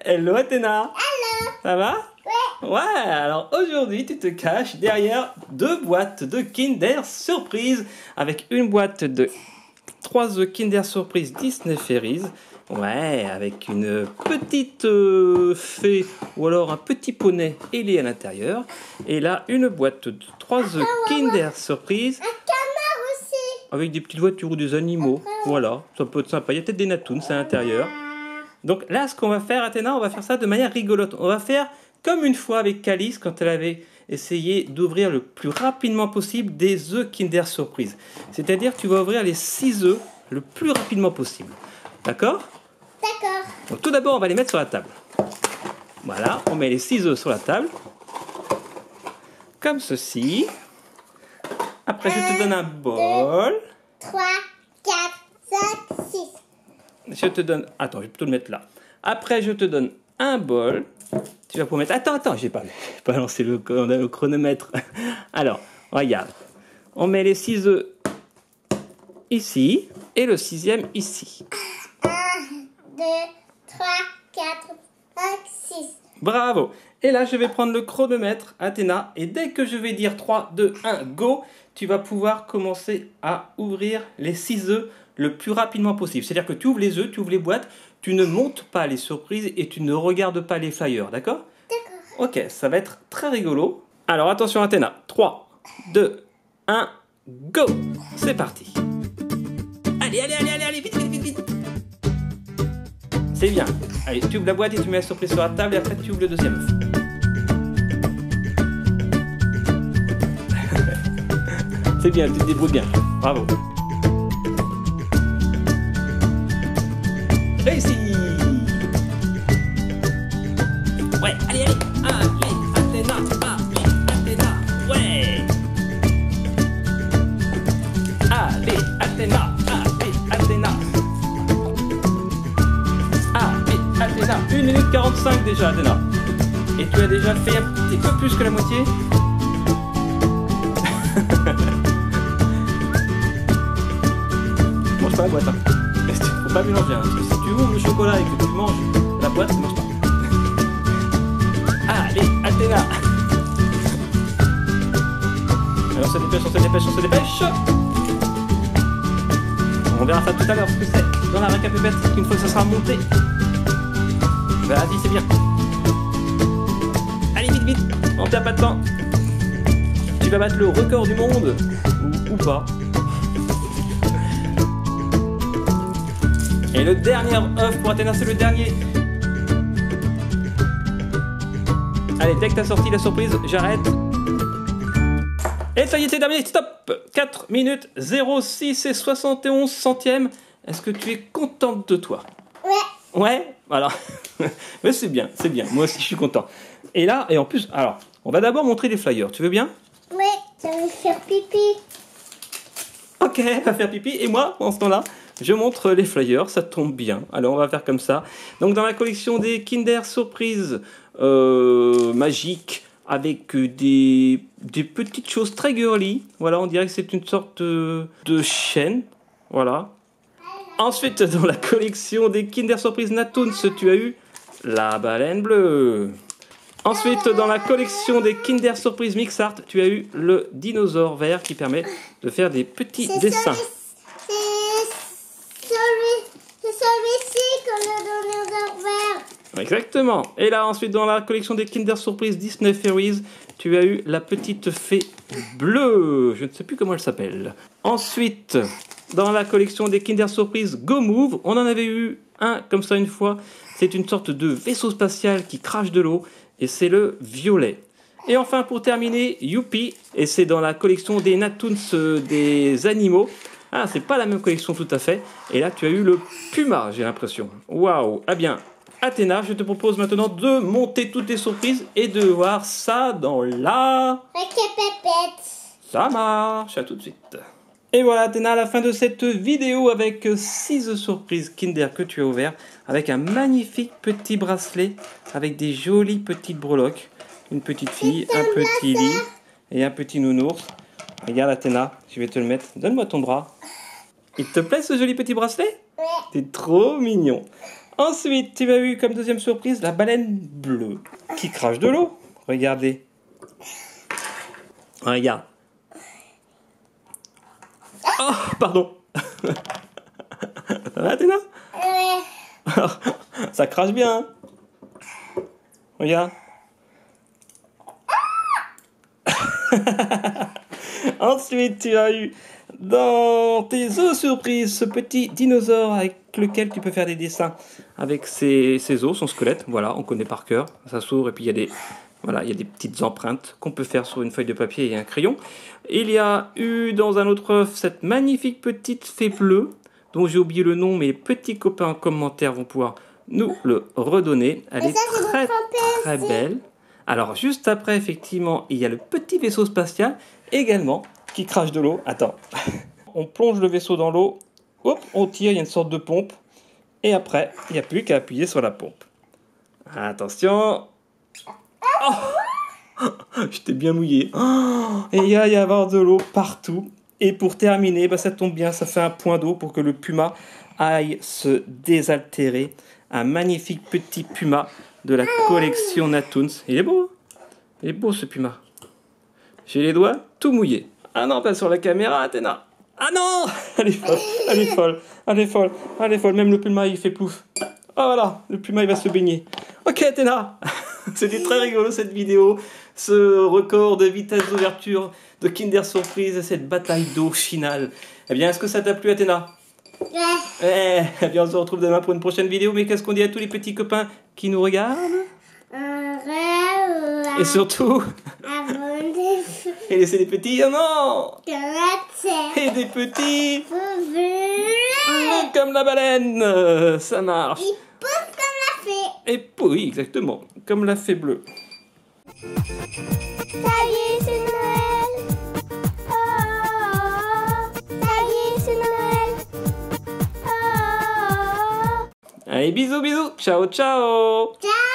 Hello Athéna. Hello. Ça va? Ouais. Ouais, alors aujourd'hui tu te caches derrière 2 boîtes de Kinder Surprise avec une boîte de 3 œufs Kinder Surprise Disney Fairies. Ouais, avec une petite fée ou alors un petit poney ailé à l'intérieur. Et là, une boîte de 3 œufs Kinder Surprise. Un canard aussi. Avec des petites voitures ou des animaux. Voilà, ça peut être sympa. Il y a peut-être des Natoons à l'intérieur. Donc là, ce qu'on va faire, Athéna, on va faire ça de manière rigolote. On va faire comme une fois avec Calice quand elle avait essayé d'ouvrir le plus rapidement possible des œufs Kinder Surprise. C'est-à-dire que tu vas ouvrir les 6 œufs le plus rapidement possible. D'accord? D'accord. Donc tout d'abord, on va les mettre sur la table. Voilà, on met les 6 œufs sur la table. Comme ceci. Après, je te donne un bol. 3, 4, 5, 6. Je te donne... Attends, je vais plutôt le mettre là. Après, je te donne un bol. Tu vas pouvoir mettre... Attends, j'ai pas lancé le chronomètre. Alors, regarde. On met les 6 œufs ici et le 6e ici. 1, 2, 3, 4, 5, 6. Bravo. Et là, je vais prendre le chronomètre, Athéna. Et dès que je vais dire 3, 2, 1, go, tu vas pouvoir commencer à ouvrir les 6 œufs le plus rapidement possible. C'est-à-dire que tu ouvres les œufs, tu ouvres les boîtes, tu ne montes pas les surprises et tu ne regardes pas les flyers, d'accord? D'accord. Ok, ça va être très rigolo. Alors attention Athéna, 3, 2, 1, go! C'est parti. Allez, vite. C'est bien. Allez, tu ouvres la boîte et tu mets la surprise sur la table et après tu ouvres le deuxième œuf. C'est bien, tu te débrouilles bien. Bravo. Réussi. Ouais, allez, Athéna, ouais. Allez, Athéna. 1 minute 45 déjà, Athéna. Et tu as déjà fait un petit peu plus que la moitié. Mange pas la boîte, hein. Faut pas mélanger, hein, parce que si tu ouvres le chocolat et que tu manges la boîte, ça marche pas. Allez, Athéna. Alors on se dépêche. On verra ça tout à l'heure, ce que c'est dans la récapépète, une fois que ça sera monté. Vas-y, c'est bien. Allez, vite, on perd pas de temps. Tu vas battre le record du monde, ou pas. Et le dernier œuf pour Athéna, c'est le dernier. Allez, dès que t'as sorti la surprise, j'arrête. Et ça y est, c'est terminé, stop. 4 minutes 06 et 71 centièmes. Est-ce que tu es contente de toi? Ouais. Ouais, voilà. Mais c'est bien. Moi aussi, je suis content. Et là, et en plus, alors, on va d'abord montrer les flyers. Tu veux bien? Ouais, ça va faire pipi. Ok, elle va faire pipi. Et moi, en ce temps-là, je montre les flyers. Ça tombe bien. Alors, on va faire comme ça. Donc, dans la collection des Kinder Surprise magiques, avec des petites choses très girly. Voilà, on dirait que c'est une sorte de chaîne. Voilà. Ensuite, dans la collection des Kinder Surprise Natoons, tu as eu la baleine bleue. Ensuite, dans la collection des Kinder Surprise Mix Art, tu as eu le dinosaure vert qui permet de faire des petits dessins. C'est celui-ci qu'on a donné au vert. Exactement. Et là, ensuite, dans la collection des Kinder Surprise Disney Fairies, tu as eu la petite fée bleue. Je ne sais plus comment elle s'appelle. Ensuite, dans la collection des Kinder Surprise Go Move, on en avait eu un comme ça une fois. C'est une sorte de vaisseau spatial qui crache de l'eau. Et c'est le violet. Et enfin, pour terminer, Youpi. Et c'est dans la collection des Natoons des animaux. Ah, c'est pas la même collection tout à fait. Et là, tu as eu le puma, j'ai l'impression. Waouh. Ah bien, Athéna, je te propose maintenant de monter toutes tes surprises et de voir ça dans la... Récapépète. Ça marche, à tout de suite. Et voilà Athéna, à la fin de cette vidéo avec 6 surprises Kinder que tu as ouvert, avec un magnifique petit bracelet, avec des jolies petites breloques, une petite fille, un petit lit et un petit nounours. Regarde Athéna, je vais te le mettre, donne-moi ton bras. Il te plaît ce joli petit bracelet? Ouais. T'es trop mignon. Ensuite, tu as eu comme deuxième surprise la baleine bleue qui crache de l'eau. Regardez. Regarde. Oh, pardon. Ça va, Athéna? Ça crache bien. Hein? Regarde. Ensuite, tu as eu dans tes os surprises ce petit dinosaure avec lequel tu peux faire des dessins avec ses os, son squelette. Voilà, on connaît par cœur. Ça s'ouvre et puis il y a des, voilà, il y a des petites empreintes qu'on peut faire sur une feuille de papier et un crayon. Il y a eu dans un autre œuf cette magnifique petite fée bleue dont j'ai oublié le nom, mais les petits copains en commentaire vont pouvoir nous le redonner. Elle est très très belle. Alors juste après, effectivement, il y a le petit vaisseau spatial également qui crache de l'eau. Attends, on plonge le vaisseau dans l'eau, hop, on tire, il y a une sorte de pompe, et après, il n'y a plus qu'à appuyer sur la pompe. Attention. Oh, je t'ai bien mouillé. Oh, et il y a y avoir de l'eau partout. Et pour terminer, bah, ça tombe bien, ça fait un point d'eau pour que le puma aille se désaltérer. Un magnifique petit puma de la collection Natoons. Il est beau, hein? Il est beau ce puma. J'ai les doigts tout mouillés. Ah non, pas sur la caméra, Athéna. Ah non, elle est folle, elle est folle, elle est folle, elle est folle. Même le puma, il fait plouf. Ah voilà, le puma, il va se baigner. Ok, Athéna. C'était très rigolo cette vidéo. Ce record de vitesse d'ouverture de Kinder Surprise et cette bataille d'eau finale. Eh bien, est-ce que ça t'a plu, Athéna? Ouais. Eh bien, on se retrouve demain pour une prochaine vidéo. Mais qu'est-ce qu'on dit à tous les petits copains qui nous regardent? Et surtout, abonnez-vous. Et laissez des petits non. Et des petits comme la baleine. Ça marche. Il pousse comme la fée. Et oui, exactement, comme la fée bleue. Ça y est, c'est Noël. Oh, ça y est, c'est Noël. Oh. Allez, bisous, bisous. Ciao, ciao. Ciao.